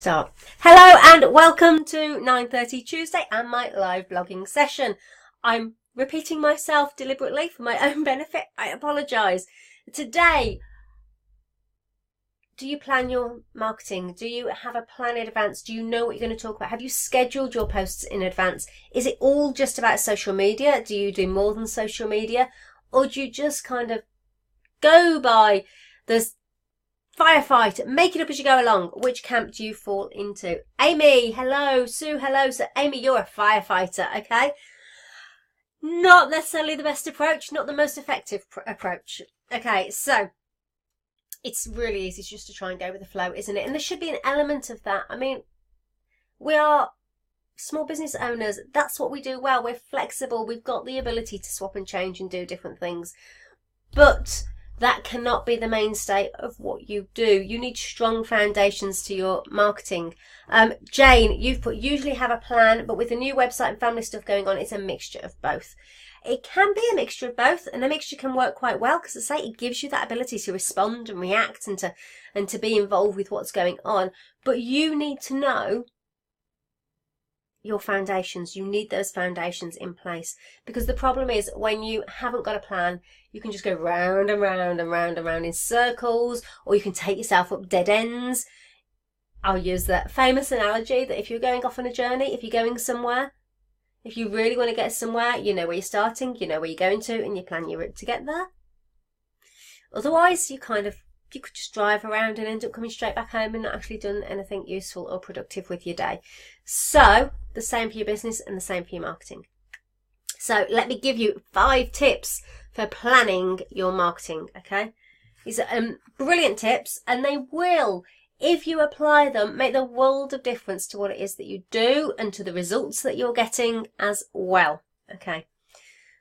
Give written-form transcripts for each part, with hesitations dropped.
Start. Hello and welcome to 9:30 Tuesday and my live blogging session. I'm repeating myself deliberately for my own benefit. I apologise. Today, do you plan your marketing? Do you have a plan in advance? Do you know what you're going to talk about? Have you scheduled your posts in advance? Is it all just about social media? Do you do more than social media? Or do you just kind of go by the firefight, make it up as you go along? Which camp do you fall into? Amy, hello. Sue, hello. So Amy, you're a firefighter, okay? Not necessarily the best approach, not the most effective approach. Okay, so it's really easy just to try and go with the flow, isn't it? And there should be an element of that. I mean, we are small business owners. That's what we do well. We're flexible. We've got the ability to swap and change and do different things. But that cannot be the mainstay of what you do. You need strong foundations to your marketing. Jane, you've put usually have a plan, but with the new website and family stuff going on, it's a mixture of both. It can be a mixture of both, and a mixture can work quite well because, as I say, it gives you that ability to respond and react and to be involved with what's going on. But you need to know your foundations. You need those foundations in place, because the problem is when you haven't got a plan, you can just go round and round and round and round in circles, or you can take yourself up dead ends. I'll use that famous analogy that if you're going off on a journey, if you're going somewhere, if you really want to get somewhere, you know where you're starting, you know where you're going to, and you plan your route to get there. Otherwise, you could just drive around and end up coming straight back home and not actually done anything useful or productive with your day. So the same for your business and the same for your marketing. So let me give you 5 tips for planning your marketing, okay? These are brilliant tips, and they will, if you apply them, make the world of difference to what it is that you do and to the results that you're getting as well, okay?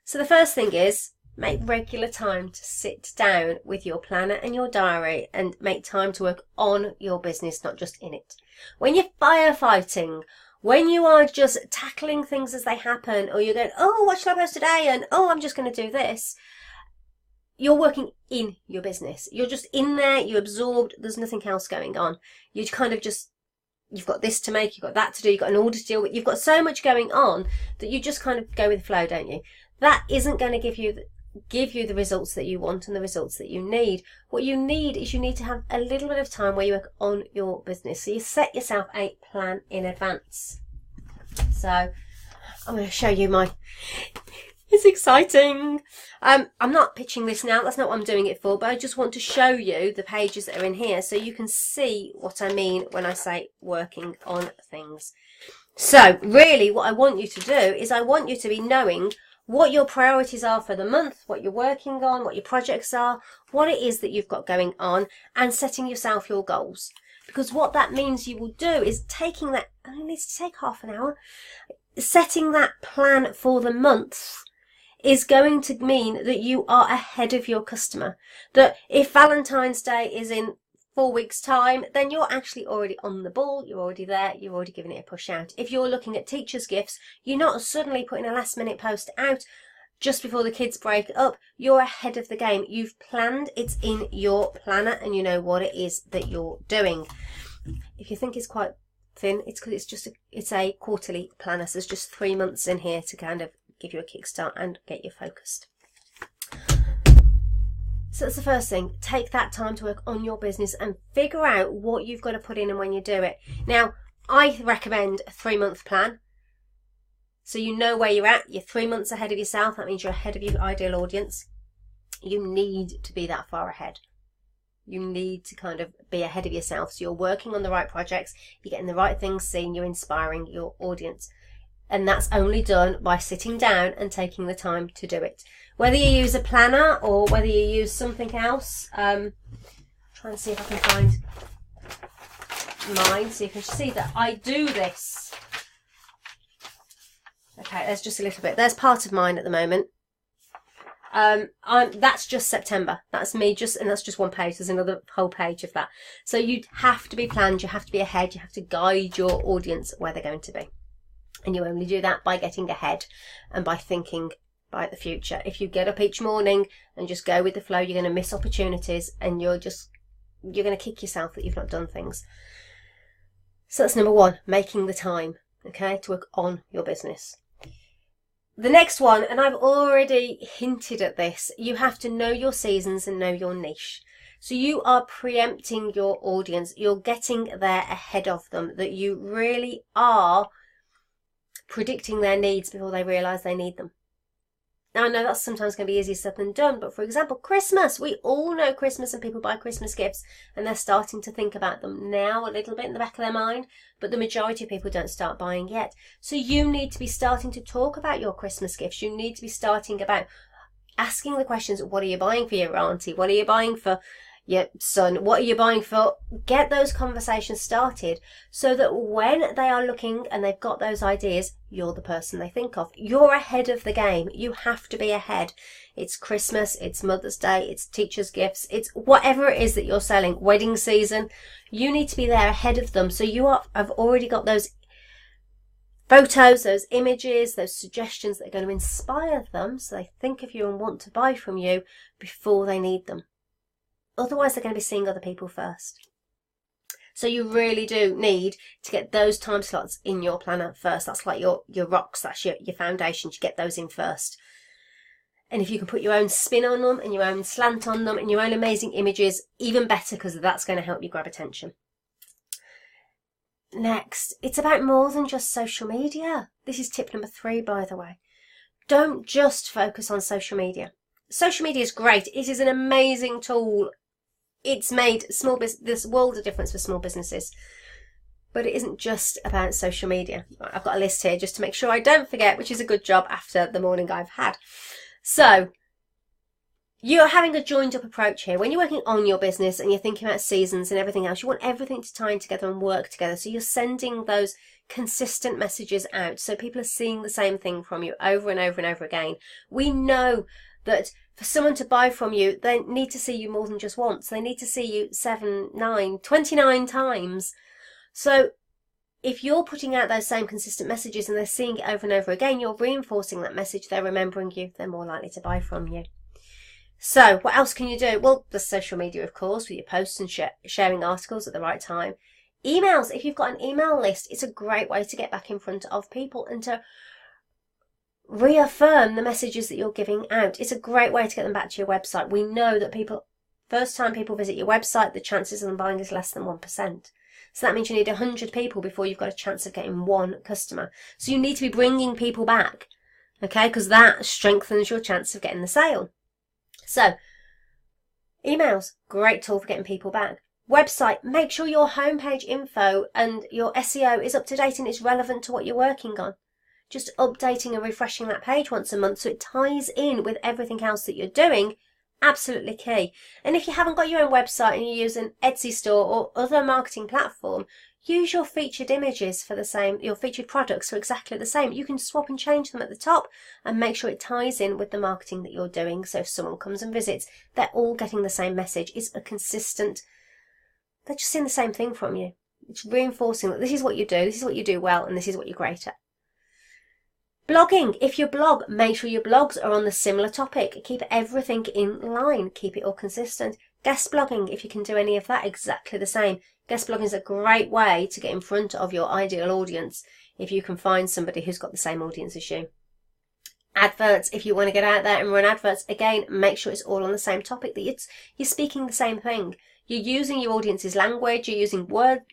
So the first thing is, make regular time to sit down with your planner and your diary and make time to work on your business, not just in it. When you're firefighting, when you are just tackling things as they happen, or you're going, oh, what shall I post today? And oh, I'm just going to do this. You're working in your business. You're just in there, you're absorbed, there's nothing else going on. You kind of just, you've got this to make, you've got that to do, you've got an order to deal with, you've got so much going on that you just kind of go with the flow, don't you? That isn't going to give you the results that you want and the results that you need. What you need is you need to have a little bit of time where you work on your business. So you set yourself a plan in advance. So I'm going to show you it's exciting. I'm not pitching this now. That's not what I'm doing it for, but I just want to show you the pages that are in here so you can see what I mean when I say working on things. So really what I want you to do is I want you to be knowing what your priorities are for the month, what you're working on, what your projects are, what it is that you've got going on, and setting yourself your goals. Because what that means you will do is taking that, and it needs to take half an hour, setting that plan for the month is going to mean that you are ahead of your customer. That if Valentine's Day is in 4 weeks' time, then you're actually already on the ball, you're already there, you're already giving it a push out. If you're looking at teachers' gifts, you're not suddenly putting a last-minute post out just before the kids break up. You're ahead of the game. You've planned, it's in your planner, and you know what it is that you're doing. If you think it's quite thin, it's because it's a quarterly planner, so there's just 3 months in here to kind of give you a kickstart and get you focused. So that's the first thing. Take that time to work on your business and figure out what you've got to put in and when you do it. Now, I recommend a 3-month plan. So you know where you're at. You're 3 months ahead of yourself. That means you're ahead of your ideal audience. You need to be that far ahead. You need to kind of be ahead of yourself. So you're working on the right projects. You're getting the right things seen. You're inspiring your audience. And that's only done by sitting down and taking the time to do it. Whether you use a planner or whether you use something else, try and see if I can find mine so you can see that I do this. Okay, there's just a little bit. There's part of mine at the moment. That's just September. That's me and that's just one page. There's another whole page of that. So you have to be planned. You have to be ahead. You have to guide your audience where they're going to be. And you only do that by getting ahead and by thinking by the future. If you get up each morning and just go with the flow, you're going to miss opportunities and you're going to kick yourself that you've not done things. So that's number one, making the time, okay, to work on your business. The next one, and I've already hinted at this, you have to know your seasons and know your niche. So you are preempting your audience. You're getting there ahead of them, that you really are predicting their needs before they realise they need them. Now, I know that's sometimes going to be easier said than done, but for example, Christmas. We all know Christmas and people buy Christmas gifts and they're starting to think about them now a little bit in the back of their mind, but the majority of people don't start buying yet. So you need to be starting to talk about your Christmas gifts. You need to be starting about asking the questions, what are you buying for your auntie? What are you buying for your son? What are you buying for? Get those conversations started so that when they are looking and they've got those ideas, you're the person they think of. You're ahead of the game. You have to be ahead. It's Christmas, it's Mother's Day, it's teachers' gifts, it's whatever it is that you're selling, wedding season. You need to be there ahead of them. So have already got those photos, those images, those suggestions that are going to inspire them so they think of you and want to buy from you before they need them. Otherwise, they're going to be seeing other people first. So you really do need to get those time slots in your planner first. That's like your rocks, that's your foundations. You get those in first. And if you can put your own spin on them and your own slant on them and your own amazing images, even better, because that's going to help you grab attention. Next, it's about more than just social media. This is tip number 3, by the way. Don't just focus on social media. Social media is great. It is an amazing tool. It's made this world of difference for small businesses. But it isn't just about social media. I've got a list here just to make sure I don't forget, which is a good job after the morning I've had. So, you're having a joined up approach here. When you're working on your business and you're thinking about seasons and everything else, you want everything to tie in together and work together. So you're sending those consistent messages out so people are seeing the same thing from you over and over and over again. We know that for someone to buy from you, they need to see you more than just once. They need to see you 7, 9, 29 times. So if you're putting out those same consistent messages and they're seeing it over and over again, you're reinforcing that message. They're remembering you. They're more likely to buy from you. So what else can you do? Well, there's social media, of course, with your posts and sharing articles at the right time. Emails. If you've got an email list, it's a great way to get back in front of people and to reaffirm the messages that you're giving out. It's a great way to get them back to your website. We know that first time people visit your website, the chances of them buying is less than 1%. So that means you need 100 people before you've got a chance of getting one customer. So you need to be bringing people back, okay? Because that strengthens your chance of getting the sale. So, emails, great tool for getting people back. Website, make sure your homepage info and your SEO is up to date and it's relevant to what you're working on. Just updating and refreshing that page once a month so it ties in with everything else that you're doing, absolutely key. And if you haven't got your own website and you use an Etsy store or other marketing platform, use your featured images for the same, your featured products for exactly the same. You can swap and change them at the top and make sure it ties in with the marketing that you're doing. So if someone comes and visits, they're all getting the same message. It's a consistent, they're just seeing the same thing from you. It's reinforcing that this is what you do, this is what you do well, and this is what you're great at. Blogging. If you blog, make sure your blogs are on the similar topic. Keep everything in line. Keep it all consistent. Guest blogging, if you can do any of that, exactly the same. Guest blogging is a great way to get in front of your ideal audience if you can find somebody who's got the same audience as you. Adverts, if you want to get out there and run adverts, again, make sure it's all on the same topic, that you're speaking the same thing. You're using your audience's language, you're using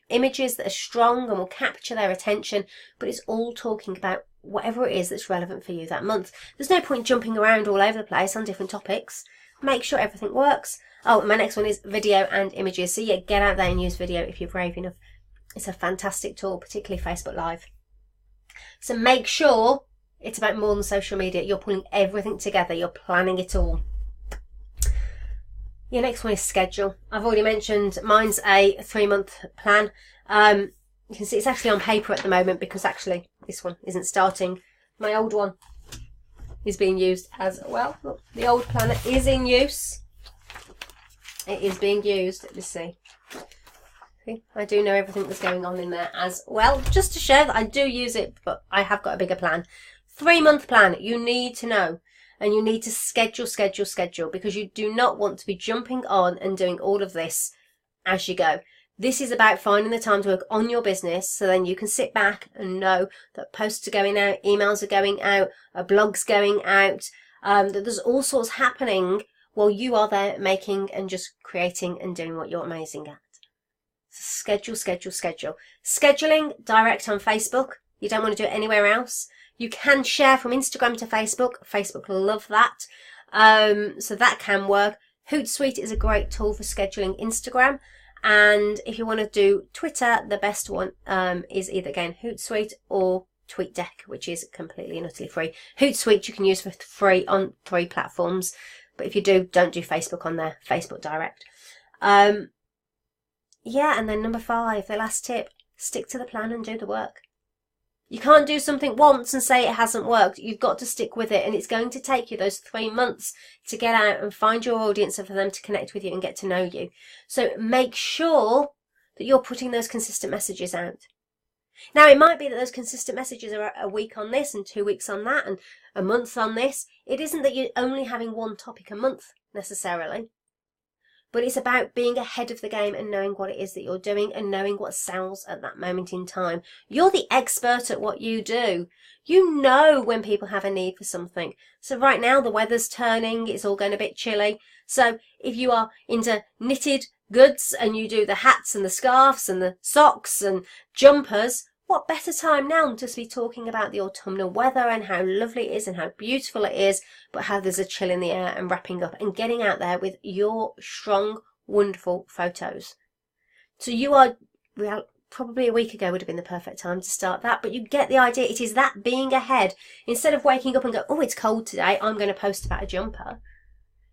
images that are strong and will capture their attention, but it's all talking about whatever it is that's relevant for you that month. There's no point jumping around all over the place on different topics. Make sure everything works. Oh, and my next one is video and images. So yeah, get out there and use video if you're brave enough. It's a fantastic tool, particularly Facebook Live. So make sure it's about more than social media. You're pulling everything together. You're planning it all. Your next one is schedule. I've already mentioned mine's a 3-month plan. You can see it's actually on paper at the moment because actually this one isn't starting. My old one is being used as well. Look, the old planner is in use. It is being used. Let's see. I do know everything that's going on in there as well. Just to show that I do use it, but I have got a bigger plan. 3-month plan. You need to know. And you need to schedule, because you do not want to be jumping on and doing all of this as you go. This is about finding the time to work on your business so then you can sit back and know that posts are going out, emails are going out, a blog's going out, that there's all sorts happening while you are there making and just creating and doing what you're amazing at. Schedule, schedule, schedule. Scheduling direct on Facebook. You don't want to do it anywhere else. You can share from Instagram to Facebook. Facebook love that. So that can work. Hootsuite is a great tool for scheduling Instagram. And if you want to do Twitter, the best one is either, again, Hootsuite or TweetDeck, which is completely and utterly free. Hootsuite you can use for free on 3 platforms. But if you do, don't do Facebook on there. Facebook direct. Yeah, and then number 5, the last tip, stick to the plan and do the work. You can't do something once and say it hasn't worked. You've got to stick with it, and it's going to take you those 3 months to get out and find your audience and for them to connect with you and get to know you. So make sure that you're putting those consistent messages out. Now, it might be that those consistent messages are a week on this and 2 weeks on that and a month on this. It isn't that you're only having one topic a month necessarily. But it's about being ahead of the game and knowing what it is that you're doing and knowing what sells at that moment in time. You're the expert at what you do. You know when people have a need for something. So right now the weather's turning, it's all going a bit chilly. So if you are into knitted goods and you do the hats and the scarves and the socks and jumpers, what better time now to be talking about the autumnal weather and how lovely it is and how beautiful it is, but how there's a chill in the air, and wrapping up and getting out there with your strong, wonderful photos. So you are, well, probably a week ago would have been the perfect time to start that, but you get the idea. It is that being ahead. Instead of waking up and go, oh, it's cold today, I'm going to post about a jumper.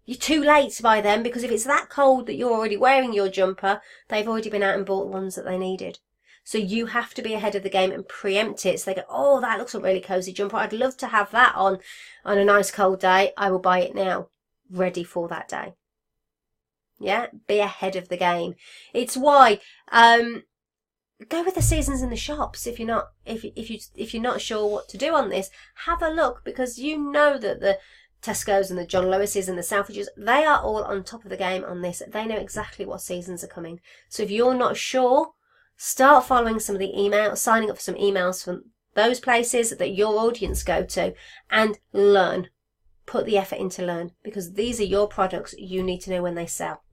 You're too late by then, because if it's that cold that you're already wearing your jumper, they've already been out and bought the ones that they needed. So you have to be ahead of the game and preempt it. So they go, oh, that looks a really cozy jumper. I'd love to have that on a nice cold day. I will buy it now, ready for that day. Yeah, be ahead of the game. It's why go with the seasons in the shops. If you're not sure what to do on this, have a look, because you know that the Tesco's and the John Lewis's and the Selfridges, they are all on top of the game on this. They know exactly what seasons are coming. So if you're not sure, start following some of the emails, signing up for some emails from those places that your audience go to, and learn. Put the effort into learn, because these are your products. You need to know when they sell.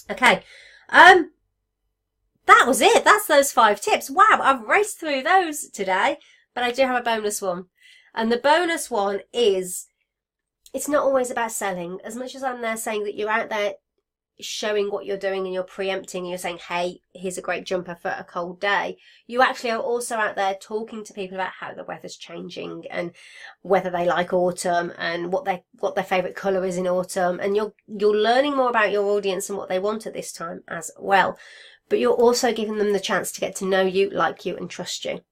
Okay. That was it. That's those 5 tips. Wow, I've raced through those today, but I do have a bonus one. And the bonus one is, it's not always about selling. As much as I'm there saying that you're out there showing what you're doing and you're preempting and you're saying, hey, here's a great jumper for a cold day, you actually are also out there talking to people about how the weather's changing and whether they like autumn and what their favourite colour is in autumn, and you're learning more about your audience and what they want at this time as well. But you're also giving them the chance to get to know you, like you, and trust you.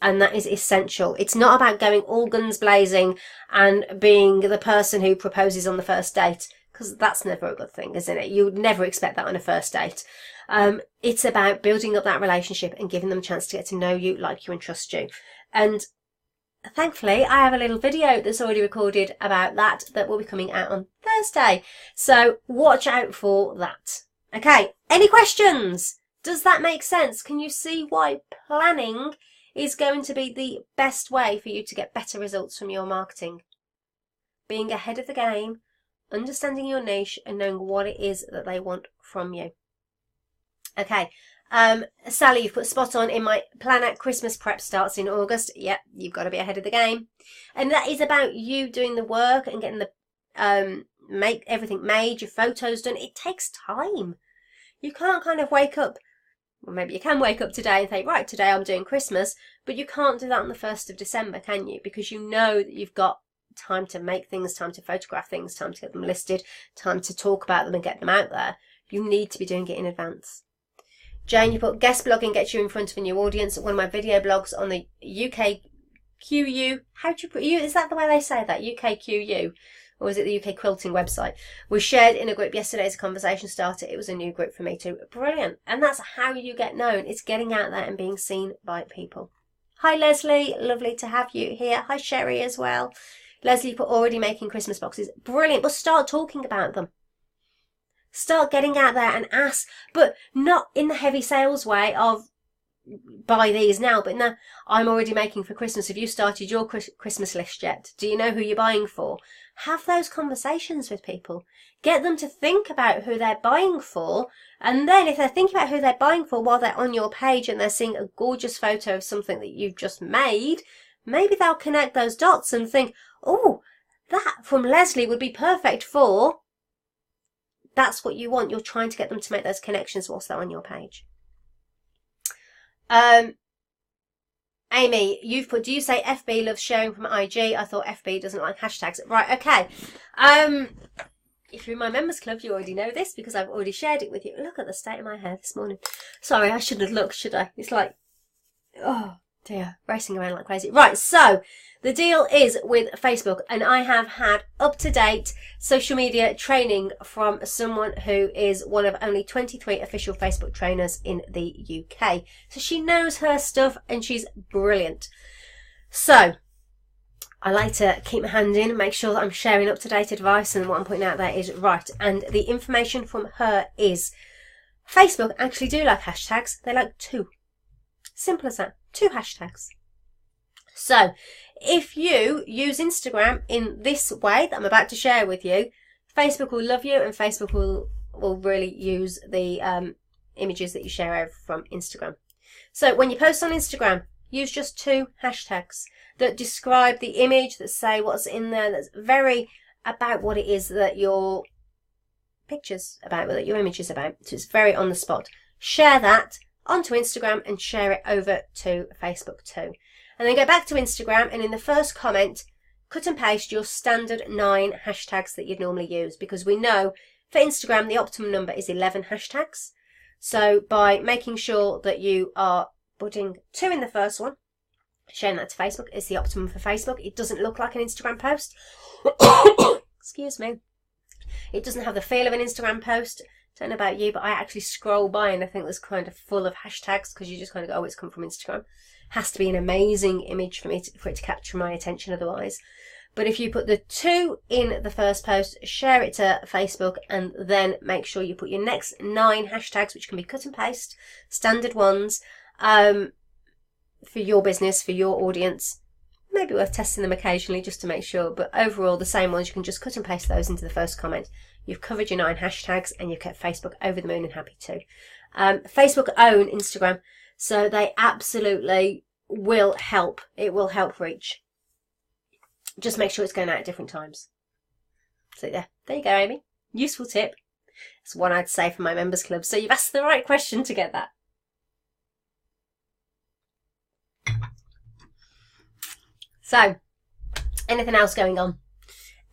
And that is essential. It's not about going all guns blazing and being the person who proposes on the first date, because that's never a good thing, isn't it? You would never expect that on a first date. It's about building up that relationship and giving them a chance to get to know you, like you, and trust you. And thankfully, I have a little video that's already recorded about that will be coming out on Thursday. So watch out for that. Okay, any questions? Does that make sense? Can you see why planning is going to be the best way for you to get better results from your marketing? Being ahead of the game, understanding your niche, and knowing what it is that they want from you. Okay, Sally, you've put spot on. In my planner, Christmas prep starts in August. Yep, you've got to be ahead of the game. And that is about you doing the work and getting the make everything made, your photos done. It takes time. You can't kind of wake up, well, maybe you can wake up today and think, right, today I'm doing Christmas, but you can't do that on the 1st of December, can you? Because you know that you've got time to make things, time to photograph things, time to get them listed, time to talk about them and get them out there. You need to be doing it in advance. Jane, you put guest blogging gets you in front of a new audience. One of my video blogs on the UKQU, how do you put you? Is that the way they say that? UKQU? Or is it the UK Quilting website? Was shared in a group yesterday as a conversation starter. It was a new group for me too. Brilliant. And that's how you get known. It's getting out there and being seen by people. Hi Leslie, lovely to have you here. Hi Sherry as well. Leslie put already making Christmas boxes. Brilliant. But start talking about them. Start getting out there and ask, but not in the heavy sales way of buy these now, but in the I'm already making for Christmas. Have you started your Christmas list yet? Do you know who you're buying for? Have those conversations with people. Get them to think about who they're buying for. And then if they're thinking about who they're buying for while they're on your page and they're seeing a gorgeous photo of something that you've just made, maybe they'll connect those dots and think, oh, that from Leslie would be perfect for... That's what you want. You're trying to get them to make those connections whilst they're on your page. Amy, you've put, do you say FB loves sharing from IG? I thought FB doesn't like hashtags. Right, okay. If you're in my members club, you already know this because I've already shared it with you. Look at the state of my hair this morning. Sorry, I shouldn't have looked, should I? It's like, oh dear, racing around like crazy. Right, so the deal is with Facebook, and I have had up-to-date social media training from someone who is one of only 23 official Facebook trainers in the UK. So she knows her stuff and she's brilliant. So I like to keep my hand in and make sure that I'm sharing up-to-date advice, and what I'm putting out there is right. And the information from her is Facebook actually do like hashtags. They like 2. Simple as that. 2 hashtags. So if you use Instagram in this way that I'm about to share with you, Facebook will love you, and Facebook will really use the images that you share over from Instagram. So when you post on Instagram, use just 2 hashtags that describe the image, that say what's in there, that's very about what it is that your picture's about, that your image is about. So it's very on the spot. Share that onto Instagram and share it over to Facebook too. And then go back to Instagram, and in the first comment, cut and paste your standard 9 hashtags that you'd normally use, because we know for Instagram the optimum number is 11 hashtags. So by making sure that you are putting 2 in the first one, sharing that to Facebook is the optimum for Facebook. It doesn't look like an Instagram post. Excuse me. It doesn't have the feel of an Instagram post. Don't know about you, but I actually scroll by and I think there's kind of full of hashtags, because you just kind of go, oh, it's come from Instagram. Has to be an amazing image for it to capture my attention otherwise. But if you put the 2 in the first post, share it to Facebook, and then make sure you put your next 9 hashtags, which can be cut and paste, standard ones, for your business, for your audience. Maybe worth testing them occasionally just to make sure, but overall the same ones. You can just cut and paste those into the first comment. You've covered your 9 hashtags and you've kept Facebook over the moon and happy too. Facebook own Instagram, so they absolutely will help. It will help reach. Just make sure it's going out at different times. So there you go, Amy. Useful tip. It's one I'd say for my members club. So you've asked the right question to get that. So, anything else going on?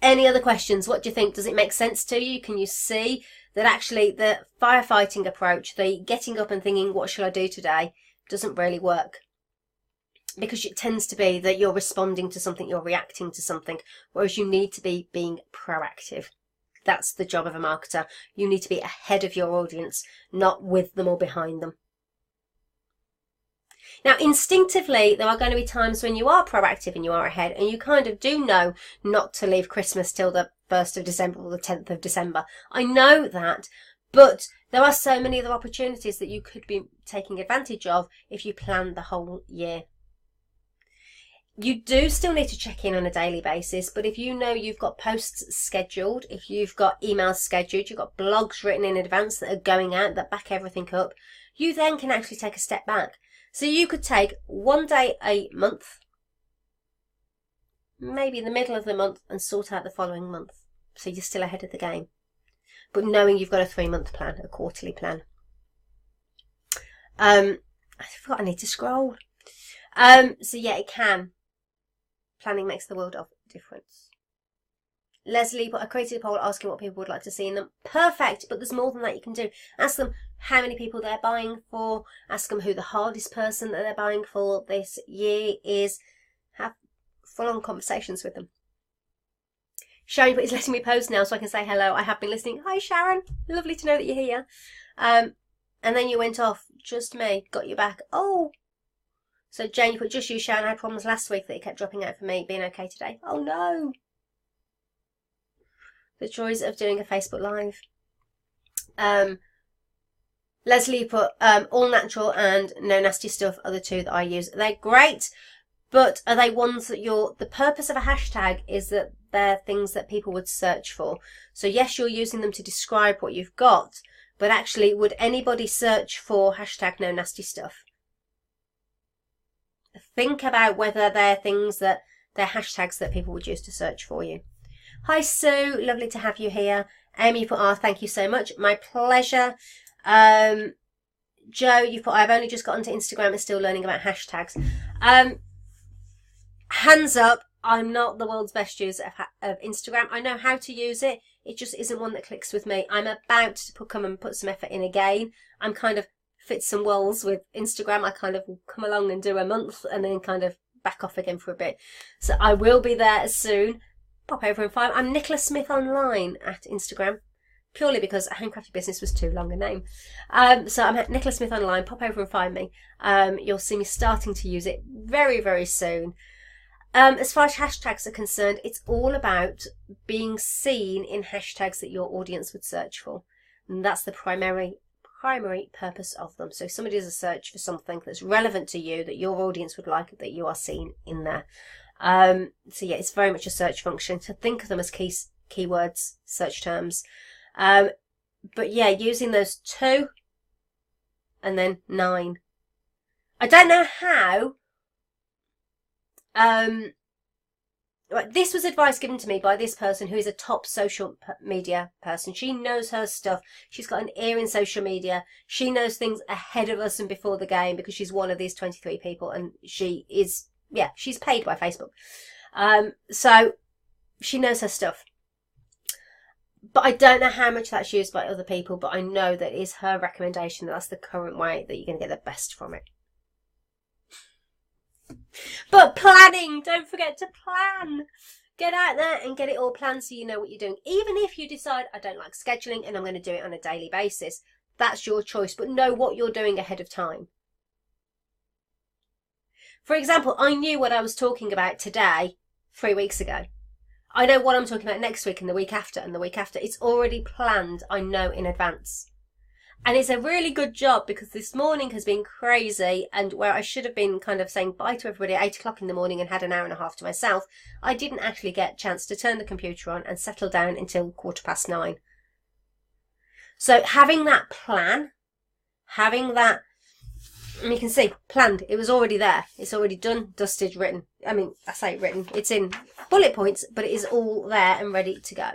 Any other questions? What do you think? Does it make sense to you? Can you see that actually the firefighting approach, the getting up and thinking, what shall I do today, doesn't really work? Because it tends to be that you're responding to something, you're reacting to something, whereas you need to be being proactive. That's the job of a marketer. You need to be ahead of your audience, not with them or behind them. Now, instinctively, there are going to be times when you are proactive and you are ahead, and you kind of do know not to leave Christmas till the 1st of December or the 10th of December. I know that, but there are so many other opportunities that you could be taking advantage of if you plan the whole year. You do still need to check in on a daily basis, but if you know you've got posts scheduled, if you've got emails scheduled, you've got blogs written in advance that are going out, that back everything up, you then can actually take a step back. So you could take one day a month, maybe in the middle of the month, and sort out the following month. So you're still ahead of the game. But knowing you've got a 3-month plan, a quarterly plan. I forgot I need to scroll. So yeah, it can. Planning makes the world of difference. Leslie, I created a poll asking what people would like to see in them. Perfect, but there's more than that you can do. Ask them how many people they're buying for. Ask them who the hardest person that they're buying for this year is. Have full-on conversations with them. Sharon is letting me post now so I can say hello. I have been listening. Hi, Sharon. Lovely to know that you're here. And then you went off. Just me. Got you back. Oh. So Jane, you put just you, Sharon. I had problems last week that it kept dropping out for me. Being okay today. Oh, no. The joys of doing a Facebook Live. Leslie put all natural and no nasty stuff are the two that I use. They're great, but are they ones that the purpose of a hashtag is that they're things that people would search for. So yes, you're using them to describe what you've got, but actually, would anybody search for hashtag no nasty stuff? Think about whether they're things that they're hashtags that people would use to search for you. Hi Sue, lovely to have you here. Amy put, thank you so much. My pleasure. Joe, you put, I've only just got onto Instagram and still learning about hashtags. Hands up, I'm not the world's best user of Instagram. I know how to use it. It just isn't one that clicks with me. I'm about to come and put some effort in again. I'm kind of fits and whirls with Instagram. I kind of will come along and do a month and then kind of back off again for a bit. So I will be there soon. Pop over and find. I'm Nicola Smith Online at Instagram, purely because Handcrafted Business was too long a name. So I'm at Nicola Smith Online. Pop over and find me. You'll see me starting to use it very, very soon. As far as hashtags are concerned, it's all about being seen in hashtags that your audience would search for. And that's the primary purpose of them. So if somebody does a search for something that's relevant to you, that your audience would like, that you are seen in there. So yeah, it's very much a search function. So think of them as keywords, search terms. But yeah, using those 2 and then 9. I don't know how. This was advice given to me by this person who is a top social media person. She knows her stuff. She's got an ear in social media. She knows things ahead of us and before the game because she's one of these 23 people, and she is, yeah, she's paid by Facebook. So she knows her stuff. But I don't know how much that's used by other people, but I know that is her recommendation. That's the current way that you're going to get the best from it. But planning, don't forget to plan. Get out there and get it all planned so you know what you're doing. Even if you decide, I don't like scheduling and I'm going to do it on a daily basis, that's your choice, but know what you're doing ahead of time. For example, I knew what I was talking about today 3 weeks ago. I know what I'm talking about next week and the week after and the week after. It's already planned, I know in advance. And it's a really good job because this morning has been crazy, and where I should have been kind of saying bye to everybody at 8 o'clock in the morning and had an hour and a half to myself, I didn't actually get a chance to turn the computer on and settle down until 9:15. So having that plan, having that, and you can see, planned, it was already there. It's already done, dusted, written. I mean, I say written, it's in bullet points, but it is all there and ready to go.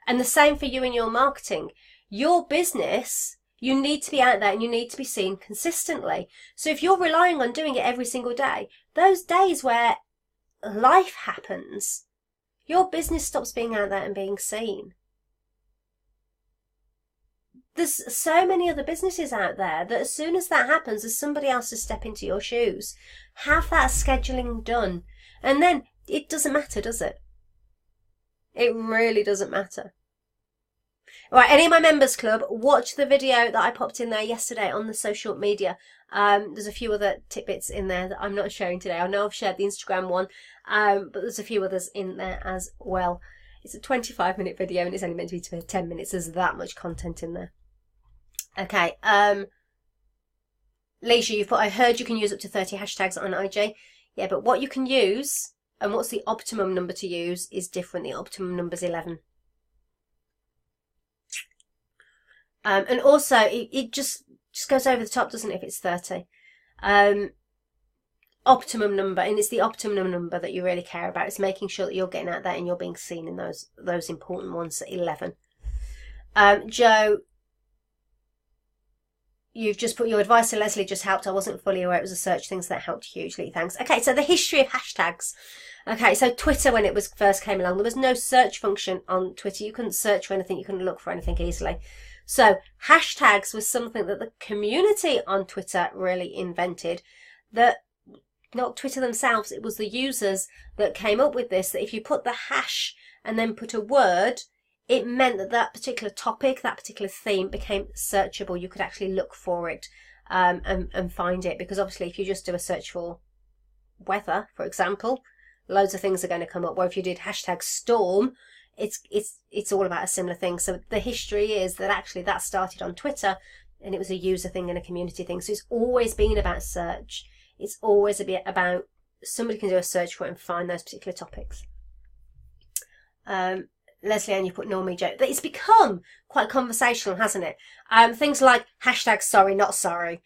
And the same for you in your marketing. Your business, you need to be out there and you need to be seen consistently. So if you're relying on doing it every single day, those days where life happens, your business stops being out there and being seen. There's so many other businesses out there that as soon as that happens, there's somebody else to step into your shoes. Have that scheduling done. And then it doesn't matter, does it? It really doesn't matter. Right, any of my members club, watch the video that I popped in there yesterday on the social media. There's a few other tidbits in there that I'm not sharing today. I know I've shared the Instagram one, but there's a few others in there as well. It's a 25-minute video and it's only meant to be 10 minutes. There's that much content in there. Okay, Leisha, you've put, I heard you can use up to 30 hashtags on IG. Yeah, but what you can use and what's the optimum number to use is different. The optimum number is 11. And also, it just goes over the top, doesn't it, if it's 30? Optimum number, and it's the optimum number that you really care about. It's making sure that you're getting out there and you're being seen in those important ones at 11. Joe, you've just put your advice to Leslie just helped. I wasn't fully aware it was a search thing, so that helped hugely. Thanks. Okay, so the history of hashtags. Okay, so Twitter, when it first came along, there was no search function on Twitter. You couldn't search for anything. You couldn't look for anything easily. So hashtags was something that the community on Twitter really invented. That not Twitter themselves, it was the users that came up with this, that if you put the hash and then put a word, it meant that that particular topic, that particular theme became searchable. You could actually look for it and find it. Because obviously if you just do a search for weather, for example, loads of things are going to come up. Where if you did hashtag storm, it's all about a similar thing. So the history is that actually that started on Twitter, and it was a user thing and a community thing. So it's always been about search. It's always a bit about somebody can do a search for it and find those particular topics. Leslie Ann, you put normie joke. But it's become quite conversational, hasn't it? Things like hashtag sorry, not sorry.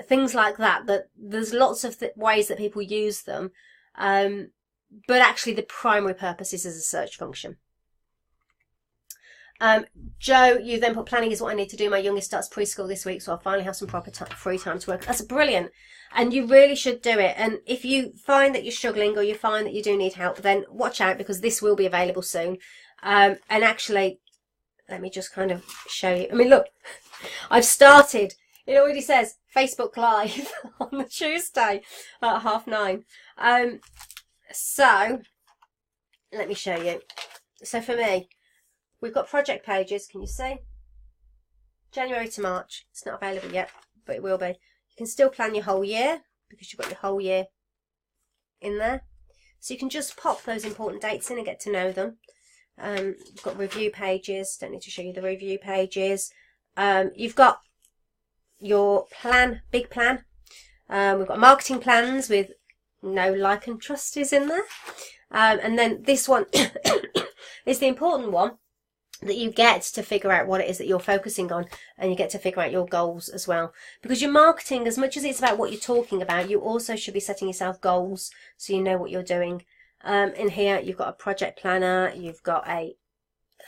Things like that, that there's lots of ways that people use them. But actually the primary purpose is as a search function. Joe, you then put planning is what I need to do. My youngest starts preschool this week, so I'll finally have some proper free time to work. That's brilliant. And you really should do it. And if you find that you're struggling or you find that you do need help, then watch out, because this will be available soon. And actually, let me just kind of show you. I mean, look, I've started. It already says Facebook Live on the Tuesday at 9:30. So let me show you. So for me, we've got project pages. Can you see? January to March. It's not available yet, but it will be. You can still plan your whole year because you've got your whole year in there. So you can just pop those important dates in and get to know them. You've got review pages. Don't need to show you the review pages. You've got your plan, big plan. We've got marketing plans with no like and trust is in there. And then this one is the important one, that you get to figure out what it is that you're focusing on, and you get to figure out your goals as well. Because your marketing, as much as it's about what you're talking about, you also should be setting yourself goals so you know what you're doing. In here, you've got a project planner, you've got a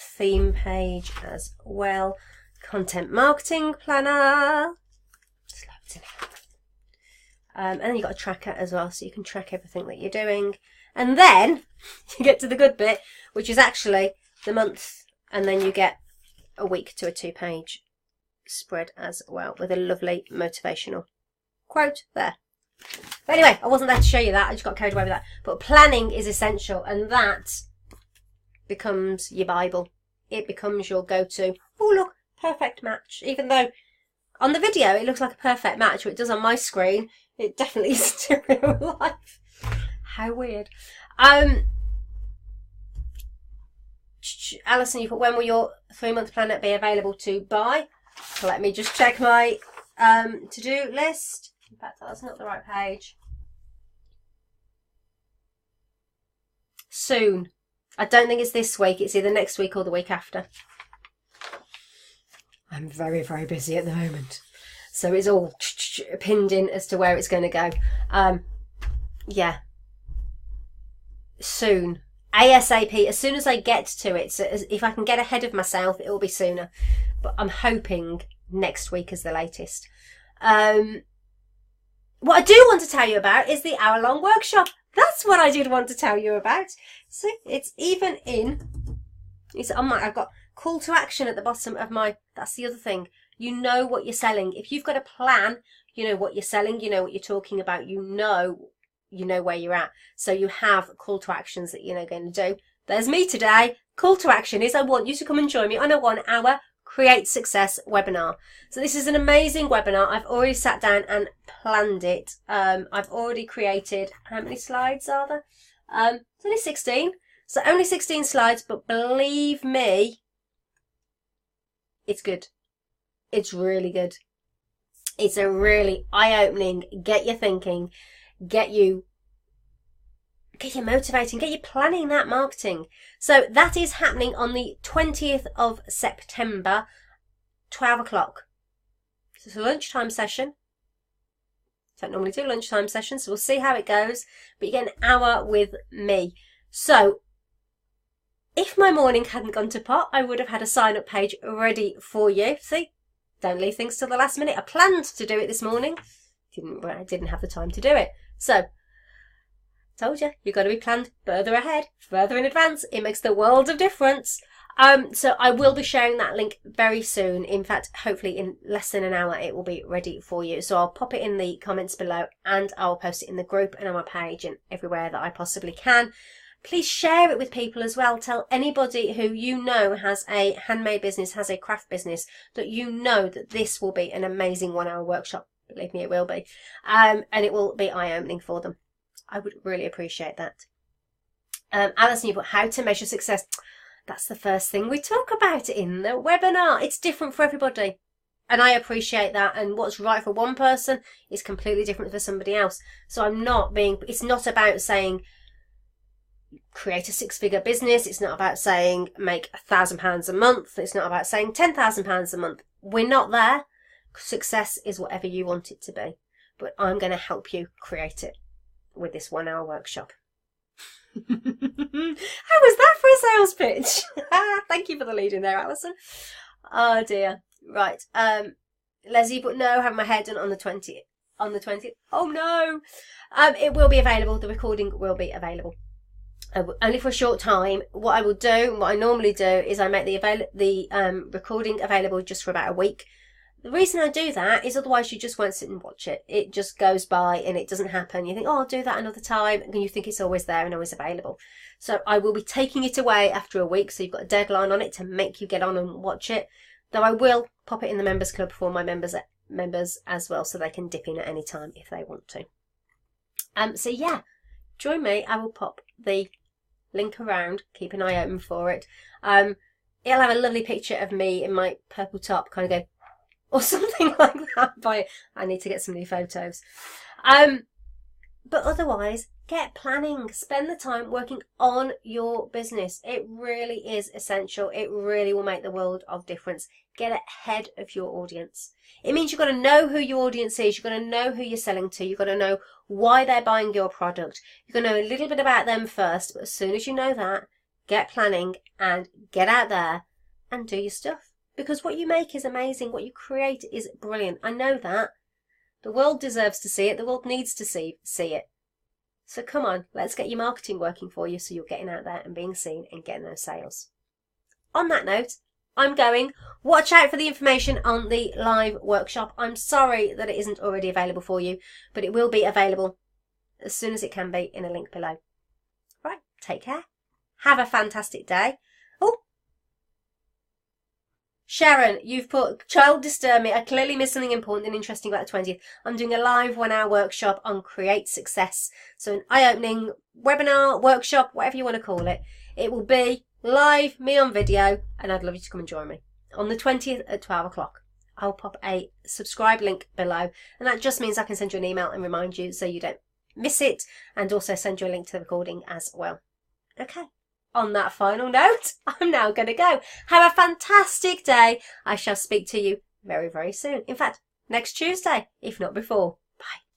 theme page as well, content marketing planner, just loads in here. And then you've got a tracker as well, so you can track everything that you're doing. And then you get to the good bit, which is actually the month, and then you get a week to a 2-page spread as well, with a lovely motivational quote there. But anyway, I wasn't there to show you that, I just got carried away with that. But planning is essential, and that becomes your Bible. It becomes your go-to. Oh look, perfect match. Even though on the video it looks like a perfect match, but it does on my screen, it definitely is in real life. How weird. Alison, you put, when will your 3-month planner be available to buy? Let me just check my to-do list. In fact, that's not the right page. Soon. I don't think it's this week. It's either next week or the week after. I'm very, very busy at the moment. So it's all pinned in as to where it's going to go. Yeah. Soon. ASAP. As soon as I get to it. So if I can get ahead of myself, it will be sooner. But I'm hoping next week is the latest. What I do want to tell you about is the hour-long workshop. That's what I did want to tell you about. So it's even in. It's on my. I've got call to action at the bottom of my. That's the other thing. You know what you're selling. If you've got a plan, you know what you're selling. You know what you're talking about. You know where you're at. So you have call to actions that you're going to do. There's me today. Call to action is I want you to come and join me on a 1-hour Create Success webinar. So this is an amazing webinar. I've already sat down and planned it. I've already created, how many slides are there? It's only 16. So only 16 slides, but believe me, it's good. It's really good. It's a really eye-opening, get you thinking, get you motivating, get you planning that marketing. So that is happening on the 20th of September, 12 o'clock. So it's a lunchtime session. I don't normally do lunchtime sessions, so we'll see how it goes. But you get an hour with me. So if my morning hadn't gone to pot, I would have had a sign-up page ready for you. See? Don't leave things till the last minute. I planned to do it this morning. I didn't have the time to do it. So told you, you've got to be planned further ahead, further in advance. It makes the world of difference. So I will be sharing that link very soon. In fact, hopefully in less than an hour, it will be ready for you. So I'll pop it in the comments below, and I'll post it in the group and on my page and everywhere that I possibly can. Please share it with people as well. Tell anybody who you know has a handmade business, has a craft business, that you know that this will be an amazing 1-hour workshop. Believe me, it will be. And it will be eye-opening for them. I would really appreciate that. Alison, you put how to measure success. That's the first thing we talk about in the webinar. It's different for everybody. And I appreciate that. And what's right for one person is completely different for somebody else. So it's not about saying create a 6-figure business. It's not about saying make £1,000 a month. It's not about saying £10,000 a month. We're not there. Success is whatever you want it to be. But I'm going to help you create it with this 1-hour workshop. How was that for a sales pitch? Thank you for the lead in there, Alison. Oh dear. Right. Leslie, but no, have my hair done on the 20th. On the 20th. Oh no. It will be available. The recording will be available. Only for a short time. What I will do, what I normally do, is I make the recording available just for about a week. The reason I do that is otherwise you just won't sit and watch it. It just goes by and it doesn't happen. You think, oh, I'll do that another time, and you think it's always there and always available. So I will be taking it away after a week, so you've got a deadline on it to make you get on and watch it. Though I will pop it in the members club for my members as well, so they can dip in at any time if they want to. So yeah, join me. I will pop the link around. Keep an eye open for it. It'll have a lovely picture of me in my purple top, kind of go, or something like that. I need to get some new photos. But otherwise, get planning. Spend the time working on your business. It really is essential. It really will make the world of difference. Get ahead of your audience. It means you've got to know who your audience is. You've got to know who you're selling to. You've got to know why they're buying your product. You've got to know a little bit about them first. But as soon as you know that, get planning and get out there and do your stuff. Because what you make is amazing. What you create is brilliant. I know that. The world deserves to see it. The world needs to see it. So come on, let's get your marketing working for you so you're getting out there and being seen and getting those sales. On that note, I'm going. Watch out for the information on the live workshop. I'm sorry that it isn't already available for you, but it will be available as soon as it can be in a link below. Right, take care. Have a fantastic day. Oh, Sharon, you've put, child disturb me. I clearly missed something important and interesting about the 20th. I'm doing a live 1-hour workshop on Create Success. So an eye-opening webinar, workshop, whatever you want to call it. It will be live, me on video, and I'd love you to come and join me on the 20th at 12 o'clock. I'll pop a subscribe link below, and that just means I can send you an email and remind you so you don't miss it, and also send you a link to the recording as well. Okay. On that final note, I'm now going to go. Have a fantastic day. I shall speak to you very, very soon. In fact, next Tuesday, if not before. Bye.